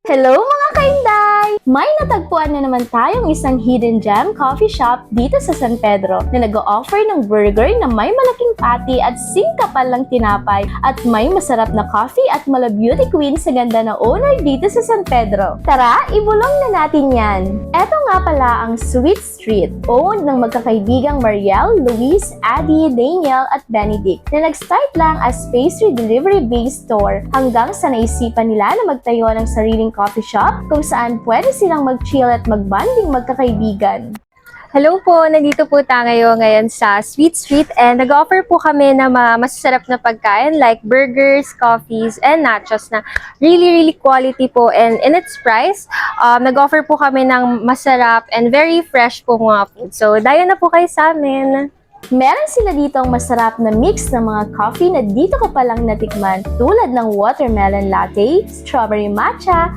Hello mga kainday! May natagpuan na naman tayong isang hidden gem coffee shop dito sa San Pedro na nag-o-offer ng burger na may malaking patty at singkapal lang tinapay at may masarap na coffee at mala beauty queen sa ganda na owner dito sa San Pedro. Tara, ibulong na natin yan! Eto nga pala ang Sweet Street, owned ng magkakaibigang Mariel, Luis, Addie, Daniel at Benedict na nag-start lang as pastry delivery-based store hanggang sa naisipan nila na magtayo ng sariling coffee shop kung saan pwede silang mag-chill at mag-bonding magkakaibigan. Hello po, nandito po tayo ngayon sa Sweet Street and nag-offer po kami na masasarap na pagkain like burgers, coffees, and nachos na really quality po and in its price, nag-offer po kami ng masarap and very fresh po mga food. So, dayo na po kayo sa amin! Meron sila ditong masarap na mix ng mga coffee na dito ko palang natikman tulad ng watermelon latte, strawberry matcha,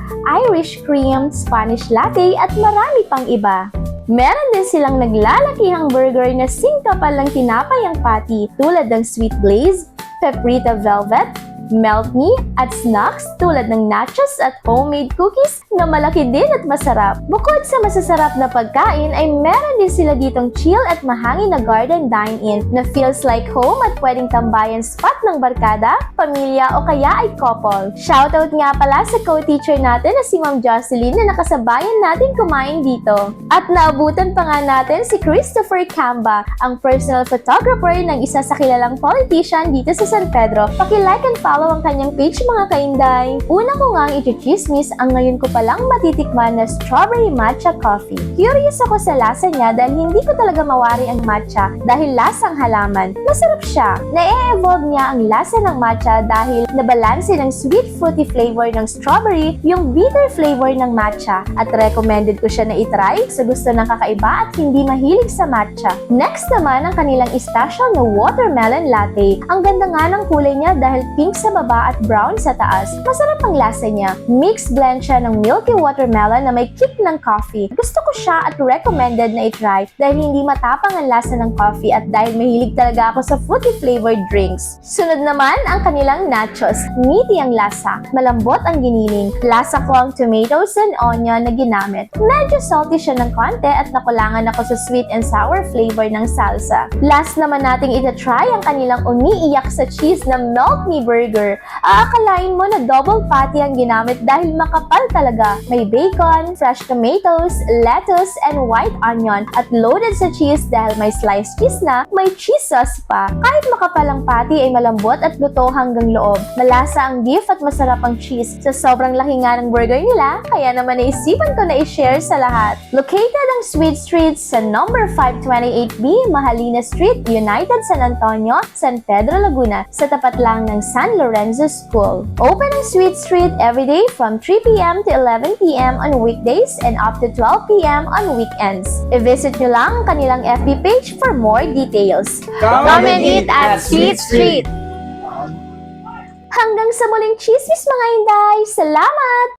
Irish cream, Spanish latte at marami pang iba. Meron din silang naglalakihang burger na singkapal lang tinapay ang patty tulad ng sweet glaze, paprika velvet, melt me at snacks tulad ng nachos at homemade cookies na malaki din at masarap. Bukod sa masasarap na pagkain ay meron din sila ditong chill at mahangin na garden dine-in na feels like home at pwedeng tambayan spot ng barkada, pamilya o kaya ay couple. Shoutout nga pala sa co-teacher natin na si Ma'am Jocelyn na nakasabayan natin kumain dito. At naabutan pa nga natin si Christopher Camba, ang personal photographer ng isa sa kilalang politician dito sa San Pedro. Paki-like and follow ang kanyang page mga kainday. Una ko nga ang i-chismis ang ngayon ko palang matitikman na strawberry matcha coffee. Curious ako sa lasa niya dahil hindi ko talaga mawari ang matcha dahil lasang halaman. Masarap siya. Na-evolve niya ang lasa ng matcha dahil nabalanse ng sweet fruity flavor ng strawberry yung bitter flavor ng matcha at recommended ko siya na itry sa gusto ng kakaiba at hindi mahilig sa matcha. Next naman ang kanilang special na watermelon latte. Ang ganda nga ng kulay niya dahil pink sa baba at brown sa taas. Masarap ang lasa niya. Mixed blend siya ng milky watermelon na may kick ng coffee. Gusto ko siya at recommended na i-try dahil hindi matapang ang lasa ng coffee at dahil mahilig talaga ako sa fruity flavored drinks. Sunod naman ang kanilang nachos. Meaty ang lasa. Malambot ang giniling. Lasa ko ang tomatoes and onion na ginamit. Medyo salty siya ng konti at nakulangan ako sa sweet and sour flavor ng salsa. Last naman nating ita-try ang kanilang umiiyak sa cheese na Melt Me Burger. Aakalain mo na double patty ang ginamit dahil makapal talaga. May bacon, fresh tomatoes, lettuce, and white onion at loaded sa cheese dahil may sliced cheese na, may cheese sauce pa. Kahit makapal ang patty ay malambot at luto hanggang loob. Malasa ang beef at masarap ang cheese. Sa sobrang laki nga ng burger nila, kaya naman naisipan ko na i-share sa lahat. Located ang Sweet Street sa number 528B, Mahalina Street, United San Antonio, San Pedro, Laguna, sa tapat lang ng San Lorenzo School. Open ang Sweet Street everyday from 3 p.m. to 11 p.m. on weekdays and up to 12 p.m. on weekends. I-visit nyo lang ang kanilang FB page for more details. Come and eat at Sweet Street! Hanggang sa muling chismis mga inday! Salamat!